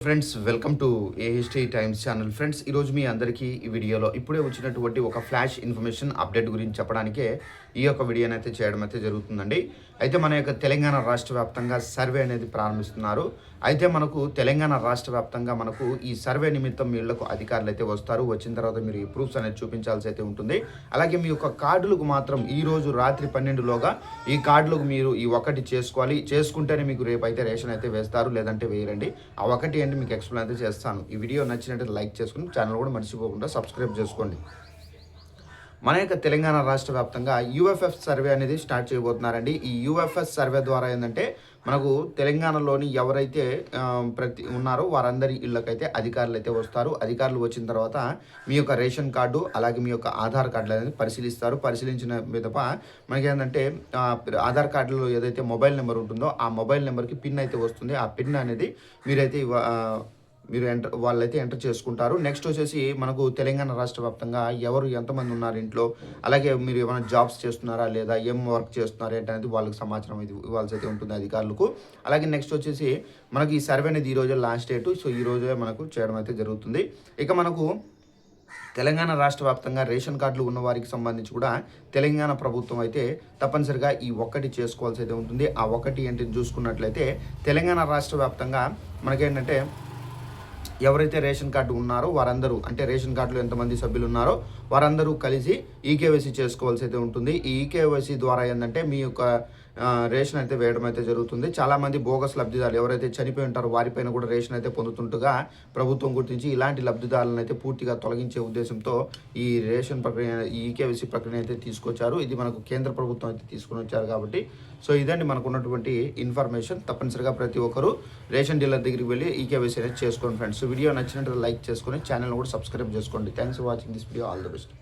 Friends welcome to AHT times channel. Friends ఈరోజు మీ అందరికీ ఈ వీడియోలో ఇప్పుడే వచ్చినటువంటి ఒక ఫ్లాష్ ఇన్ఫర్మేషన్ అప్డేట్ గురించి చెప్పడానికే ఈ యొక్క వీడియోని అయితే చేయడం అయితే జరుగుతుందండి. అయితే మన యొక్క తెలంగాణ రాష్ట్ర వ్యాప్తంగా సర్వే అనేది ప్రారంభిస్తున్నారు. అయితే మనకు తెలంగాణ రాష్ట్ర వ్యాప్తంగా మనకు ఈ సర్వే నిమిత్తం వీళ్లకు అధికారులు అయితే వస్తారు. వచ్చిన తర్వాత మీరు ఈ ప్రూఫ్స్ అనేది చూపించాల్సి అయితే ఉంటుంది. అలాగే మీ యొక్క కార్డులకు మాత్రం ఈ రోజు రాత్రి 12లోగా ఈ కార్డులకు మీరు ఈ ఒకటి చేసుకోవాలి. చేసుకుంటేనే మీకు రేపు అయితే రేషన్ అయితే వేస్తారు, లేదంటే వేయరండి. ఆ ఒకటి ఏంటి మీకు ఎక్స్ప్లెయిన్ అయితే చేస్తాను. ఈ వీడియో నచ్చినట్టు లైక్ చేసుకుని ఛానల్ కూడా మర్చిపోకుండా సబ్స్క్రైబ్ చేసుకోండి. మన యొక్క తెలంగాణ రాష్ట్ర వ్యాప్తంగా యూఎఫ్ఎస్ సర్వే అనేది స్టార్ట్ చేయబోతున్నారండి. ఈ యూఎఫ్ఎస్ సర్వే ద్వారా ఏంటంటే మనకు తెలంగాణలోని ఎవరైతే ఉన్నారో వారందరి ఇళ్ళకైతే అధికారులు అయితే వస్తారు. అధికారులు వచ్చిన తర్వాత మీ యొక్క రేషన్ కార్డు అలాగే మీ యొక్క ఆధార్ కార్డులు అనేది పరిశీలిస్తారు. పరిశీలించిన మీదప మనకి ఏంటంటే ఆధార్ కార్డులో ఏదైతే మొబైల్ నెంబర్ ఉంటుందో ఆ మొబైల్ నెంబర్కి పిన్ అయితే వస్తుంది. ఆ పిన్ అనేది మీరైతే వాళ్ళైతే ఎంటర్ చేసుకుంటారు. నెక్స్ట్ వచ్చేసి మనకు తెలంగాణ రాష్ట్ర వ్యాప్తంగా ఎవరు ఎంతమంది ఉన్నారు ఇంట్లో, అలాగే మీరు ఏమైనా జాబ్స్ చేస్తున్నారా లేదా, ఏం వర్క్ చేస్తున్నారా ఏంటనేది వాళ్ళకి సమాచారం ఇది ఇవ్వాల్సి అయితే ఉంటుంది అధికారులకు. అలాగే నెక్స్ట్ వచ్చేసి మనకి ఈ సర్వే అనేది ఈ రోజే లాస్ట్ డేట్. సో ఈ రోజే మనకు చేయడం అయితే జరుగుతుంది. ఇక మనకు తెలంగాణ రాష్ట్ర వ్యాప్తంగా రేషన్ కార్డులు ఉన్న వారికి సంబంధించి కూడా తెలంగాణ ప్రభుత్వం అయితే తప్పనిసరిగా ఈ ఒక్కటి చేసుకోవాల్సి అయితే ఉంటుంది. ఆ ఒకటి ఏంటి చూసుకున్నట్లయితే తెలంగాణ రాష్ట్ర వ్యాప్తంగా మనకేంటంటే ఎవరైతే రేషన్ కార్డు ఉన్నారో వారందరూ, అంటే రేషన్ కార్డులో ఎంతమంది సభ్యులు ఉన్నారో వారందరూ కలిసి ఈకేవైసీ చేసుకోవాల్సి అయితే ఉంటుంది. ఈ ఈకేవైసీ ద్వారా ఏంటంటే మీ యొక్క రేషన్ అయితే వేయడం అయితే జరుగుతుంది. చాలామంది బోగస్ లబ్ధిదారులు ఎవరైతే చనిపోయి ఉంటారో వారిపైన కూడా రేషన్ అయితే పొందుతుండగా ప్రభుత్వం గుర్తించి ఇలాంటి లబ్ధిదారులను అయితే పూర్తిగా తొలగించే ఉద్దేశంతో ఈ రేషన్ ప్రక్రియ, ఈ ఈకేవైసీ ప్రక్రియ అయితే తీసుకొచ్చారు. ఇది మనకు కేంద్ర ప్రభుత్వం అయితే తీసుకుని వచ్చారు కాబట్టి సో ఇదండి మనకు ఉన్నటువంటి ఇన్ఫర్మేషన్. తప్పనిసరిగా ప్రతి ఒక్కరు రేషన్ డీలర్ దగ్గరికి వెళ్ళి ఈకేవైసీ అనేది చేసుకోండి ఫ్రెండ్స్. వీడియో నచ్చినట్టు లైక్ చేసుకొని ఛానల్ కూడా సబ్స్క్రైబ్ చేసుకోండి. Thanks for watching this video. All the best.